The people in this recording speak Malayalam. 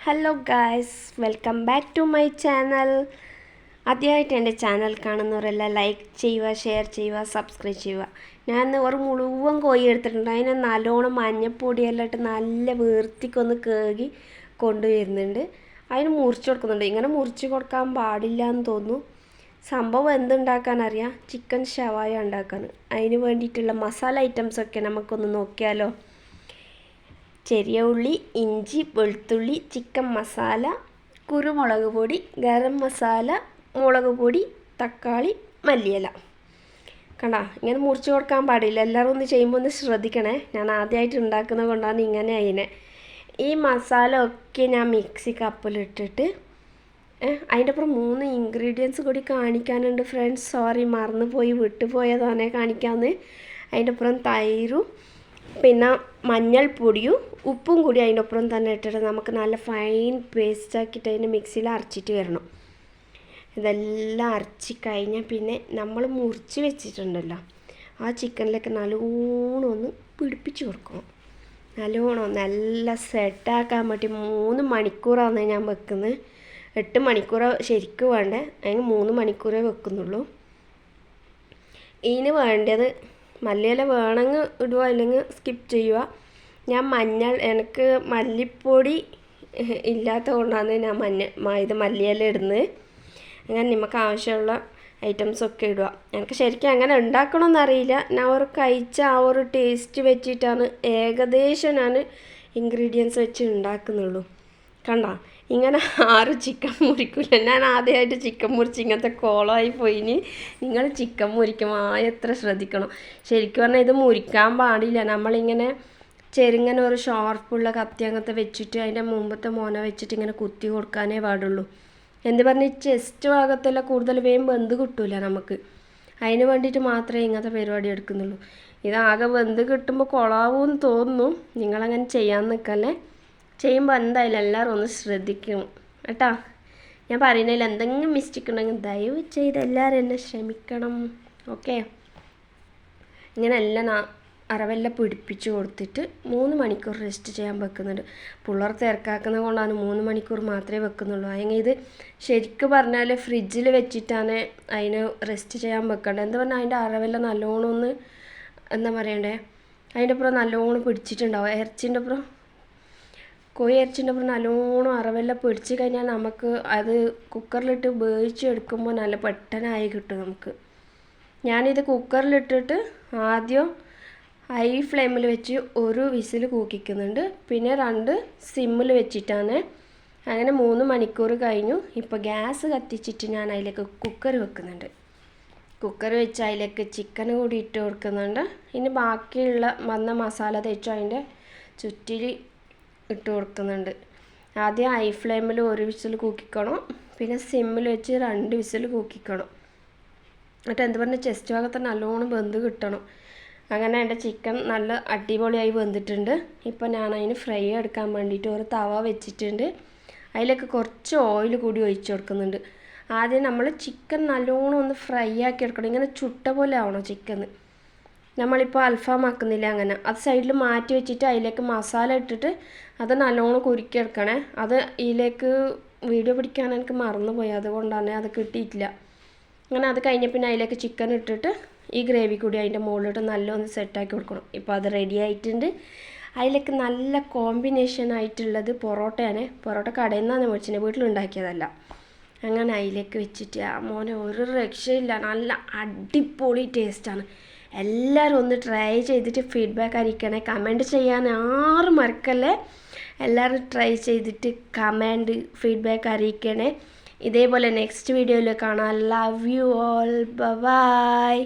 Hello guys, welcome back to my channel. ആദ്യമായിട്ട് എൻ്റെ ചാനൽ കാണുന്നവരെല്ലാം ലൈക്ക് ചെയ്യുക, ഷെയർ ചെയ്യുക, സബ്സ്ക്രൈബ് ചെയ്യുക. ഞാൻ ഒരു മുഴുവൻ കോഴി എടുത്തിട്ടുണ്ട്. അതിനെ നല്ലോണം മഞ്ഞപ്പൊടിയെല്ലാം ഇട്ട് നല്ല വൃത്തിക്കൊന്ന് കേകി കൊണ്ടുവരുന്നുണ്ട്. അതിന് മുറിച്ച് കൊടുക്കുന്നുണ്ട്. ഇങ്ങനെ മുറിച്ച് കൊടുക്കാൻ പാടില്ല എന്ന് തോന്നുന്നു. സംഭവം എന്തുണ്ടാക്കാൻ അറിയാം, ചിക്കൻ ഷവായ ഉണ്ടാക്കാൻ. അതിന് വേണ്ടിയിട്ടുള്ള മസാല ഐറ്റംസൊക്കെ നമുക്കൊന്ന് നോക്കിയാലോ. ചെറിയ ഉള്ളി, ഇഞ്ചി, വെളുത്തുള്ളി, ചിക്കൻ മസാല, കുരുമുളക് പൊടി, ഗരം മസാല, മുളക് പൊടി, തക്കാളി, മല്ലിയില. കണ്ടാ, ഇങ്ങനെ മുറിച്ച് കൊടുക്കാൻ പാടില്ല. എല്ലാവരും ഒന്ന് ചെയ്യുമ്പോൾ ഒന്ന് ശ്രദ്ധിക്കണേ. ഞാൻ ആദ്യമായിട്ട് ഉണ്ടാക്കുന്നത് കൊണ്ടാണ് ഇങ്ങനെ അതിനെ. ഈ മസാല ഒക്കെ ഞാൻ മിക്സി കപ്പിലിട്ടിട്ട് അതിൻ്റെ അപ്പുറം 3 ഇൻഗ്രീഡിയൻസ് കൂടി കാണിക്കാനുണ്ട് ഫ്രണ്ട്സ്. സോറി, മറന്നുപോയി, വിട്ടുപോയതാണേ കാണിക്കാമെന്ന്. അതിൻ്റെ അപ്പുറം തൈരും പിന്നെ മഞ്ഞൾപ്പൊടിയും ഉപ്പും കൂടി അതിൻ്റെ ഒപ്പം തന്നെ ഇട്ടിട്ട് നമുക്ക് നല്ല ഫൈൻ പേസ്റ്റാക്കിയിട്ട് അതിന് മിക്സിയിൽ അരച്ചിട്ട് വരണം. ഇതെല്ലാം അരച്ച് കഴിഞ്ഞാൽ പിന്നെ നമ്മൾ മുറിച്ച് വെച്ചിട്ടുണ്ടല്ലോ, ആ ചിക്കനിലേക്ക് നല്ലോണം ഒന്ന് പിടിപ്പിച്ച് കൊടുക്കണം. നല്ലോണം നല്ല സെറ്റാക്കാൻ വേണ്ടി 3 മണിക്കൂറാണ് ഞാൻ വെക്കുന്നത്. 8 മണിക്കൂർ ശരിക്കും വേണ്ടേ, അതിന് 3 മണിക്കൂറേ വെക്കുന്നുള്ളൂ. ഇതിന് വേണ്ടത് മല്ലിയില വേണമെങ്കിൽ ഇടുക, അല്ലെങ്കിൽ സ്കിപ്പ് ചെയ്യുക. ഞാൻ എനിക്ക് മല്ലിപ്പൊടി ഇല്ലാത്ത കൊണ്ടാണ് ഞാൻ മല്ലിയില ഇടുന്നത്. അങ്ങനെ നമുക്ക് ആവശ്യമുള്ള ഐറ്റംസൊക്കെ ഇടുക. എനിക്ക് ശരിക്കും അങ്ങനെ ഉണ്ടാക്കണമെന്നറിയില്ല. ഞാൻ ഒരു കഴിച്ച ആ ഒരു ടേസ്റ്റ് വെച്ചിട്ടാണ് ഏകദേശം ഞാൻ ഇൻഗ്രീഡിയൻസ് വെച്ച് ഉണ്ടാക്കുന്നുള്ളൂ. കണ്ടോ, ഇങ്ങനെ ആരും ചിക്കൻ മുറിക്കില്ല. ഞാൻ ആദ്യമായിട്ട് ചിക്കൻ മുറിച്ച് ഇങ്ങനത്തെ കോളമായി പോയിന്. നിങ്ങൾ ചിക്കൻ മുറിക്കുമ്പോൾ എത്ര ശ്രദ്ധിക്കണം. ശരിക്കും പറഞ്ഞാൽ ഇത് മുറിക്കാൻ പാടില്ല. നമ്മളിങ്ങനെ ചെറുങ്ങനെ ഒരു ഷാർപ്പുള്ള കത്തി അങ്ങനത്തെ വെച്ചിട്ട് അതിൻ്റെ മുമ്പത്തെ മോന വെച്ചിട്ട് ഇങ്ങനെ കുത്തി കൊടുക്കാനേ പാടുള്ളൂ. എന്ത് പറഞ്ഞാൽ ചെസ്റ്റ് ഭാഗത്തെല്ലാം കൂടുതൽ വേഗം വെന്ത് കിട്ടില്ല നമുക്ക്. അതിന് വേണ്ടിയിട്ട് മാത്രമേ ഇങ്ങനത്തെ പരിപാടി എടുക്കുന്നുള്ളൂ. ഇതാകെ വെന്ത് കിട്ടുമ്പോൾ കൊളാവുമെന്ന് തോന്നുന്നു. നിങ്ങളങ്ങനെ ചെയ്യാൻ നിൽക്കല്ലേ. ചെയ്യുമ്പോൾ എന്തായാലും എല്ലാവരും ഒന്ന് ശ്രദ്ധിക്കും കേട്ടോ. ഞാൻ പറയുന്നതിൽ എന്തെങ്കിലും മിസ്റ്റേക്ക് ഉണ്ടെങ്കിൽ ദയവ് ചെയ്ത് എല്ലാവരും എന്നെ ക്ഷമിക്കണം. ഓക്കെ, ഇങ്ങനെ എല്ലാം അരവെല്ലാം പിടിപ്പിച്ച് കൊടുത്തിട്ട് 3 മണിക്കൂർ റെസ്റ്റ് ചെയ്യാൻ വെക്കുന്നുണ്ട്. പിള്ളേർ തിരക്കാക്കുന്നത് കൊണ്ടാണ് 3 മണിക്കൂർ മാത്രമേ വെക്കുന്നുള്ളൂ. അല്ലെങ്കിൽ ഇത് ശരിക്കും പറഞ്ഞാൽ ഫ്രിഡ്ജിൽ വെച്ചിട്ടാണ് അതിന് റെസ്റ്റ് ചെയ്യാൻ വെക്കേണ്ടത്. എന്താ പറഞ്ഞാൽ അതിൻ്റെ അരവെല്ലാം നല്ലോണം ഒന്ന് എന്താ പറയണ്ടേ, അതിൻ്റെ അപ്പുറം നല്ലോണം പിടിച്ചിട്ടുണ്ടാവും. ഇറച്ചിൻ്റെ അപ്പുറം, കോഴി ഇറച്ചിൻ്റെ അപ്പുറം നല്ലോണം അരവെല്ലാം പിടിച്ച് കഴിഞ്ഞാൽ നമുക്ക് അത് കുക്കറിലിട്ട് വേവിച്ചെടുക്കുമ്പോൾ നല്ല പെട്ടെന്നായി കിട്ടും നമുക്ക്. ഞാനിത് കുക്കറിലിട്ടിട്ട് ആദ്യം ഹൈ ഫ്ലെയിമിൽ വെച്ച് 1 വിസിൽ കൂക്കിക്കുന്നുണ്ട്. പിന്നെ 2 സിമ്മിൽ വെച്ചിട്ടാണ്. അങ്ങനെ 3 മണിക്കൂർ കഴിഞ്ഞു. ഇപ്പോൾ ഗ്യാസ് കത്തിച്ചിട്ട് ഞാൻ അതിലേക്ക് കുക്കർ വെക്കുന്നുണ്ട്. കുക്കർ വെച്ച് അതിലേക്ക് ചിക്കൻ കൂടി ഇട്ട് കൊടുക്കുന്നുണ്ട്. ഇനി ബാക്കിയുള്ള വന്ന മസാല തേച്ച് അതിൻ്റെ ചുറ്റിൽ ഇട്ട് കൊടുക്കുന്നുണ്ട്. ആദ്യം ഹൈ ഫ്ലെയിമിൽ 1 വിസിൽ കൂക്കിക്കണം. പിന്നെ സിമ്മിൽ വെച്ച് 2 വിസിൽ കൂക്കിക്കണം. എന്നിട്ട് എന്ത് പറഞ്ഞാൽ ചെസ്റ്റ് ഭാഗത്ത് നല്ലോണം വെന്ത് കിട്ടണം. അങ്ങനെ എൻ്റെ ചിക്കൻ നല്ല അടിപൊളിയായി വെന്തിട്ടുണ്ട്. ഇപ്പോൾ ഞാൻ അതിന് ഫ്രൈ എടുക്കാൻ വേണ്ടിയിട്ട് ഒരു തവ വെച്ചിട്ടുണ്ട്. അതിലേക്ക് കുറച്ച് ഓയിൽ കൂടി ഒഴിച്ച് കൊടുക്കുന്നുണ്ട്. ആദ്യം നമ്മൾ ചിക്കൻ നല്ലോണം ഒന്ന് ഫ്രൈ ആക്കി എടുക്കണം. ഇങ്ങനെ ചുട്ട പോലെ ആവണം ചിക്കൻ. നമ്മളിപ്പോൾ അൽഫാം ആക്കുന്നില്ല അങ്ങനെ. അത് സൈഡിൽ മാറ്റി വെച്ചിട്ട് അതിലേക്ക് മസാല ഇട്ടിട്ട് അത് നല്ലോണം കുരുക്കിയെടുക്കണേ. അത് ഇതിലേക്ക് വീഡിയോ പിടിക്കാൻ എനിക്ക് മറന്നുപോയി, അതുകൊണ്ടാണ് അത് കിട്ടിയിട്ടില്ല. അങ്ങനെ അത് കഴിഞ്ഞ പിന്നെ അതിലേക്ക് ചിക്കൻ ഇട്ടിട്ട് ഈ ഗ്രേവി കൂടി അതിൻ്റെ മുകളിലിട്ട് നല്ലോണം സെറ്റാക്കി കൊടുക്കണം. ഇപ്പോൾ അത് റെഡി ആയിട്ടുണ്ട്. അതിലേക്ക് നല്ല കോമ്പിനേഷൻ ആയിട്ടുള്ളത് പൊറോട്ടയാണ്. പൊറോട്ട കടയിൽ നിന്നാണ് മേടിച്ചത്, വീട്ടിലുണ്ടാക്കിയതല്ല. അങ്ങനെ അതിലേക്ക് വെച്ചിട്ട് ആ മോനെ ഒരു രക്ഷയില്ല, നല്ല അടിപൊളി ടേസ്റ്റാണ്. എല്ലാവരും ഒന്ന് ട്രൈ ചെയ്തിട്ട് ഫീഡ്ബാക്ക് അറിയിക്കണേ. കമൻറ്റ് ചെയ്യാൻ ആരും മറക്കല്ലേ. എല്ലാവരും ട്രൈ ചെയ്തിട്ട് കമൻറ്റ് ഫീഡ്ബാക്ക് അറിയിക്കണേ. ഇതേപോലെ നെക്സ്റ്റ് വീഡിയോയിൽ കാണാം. Love you all, by.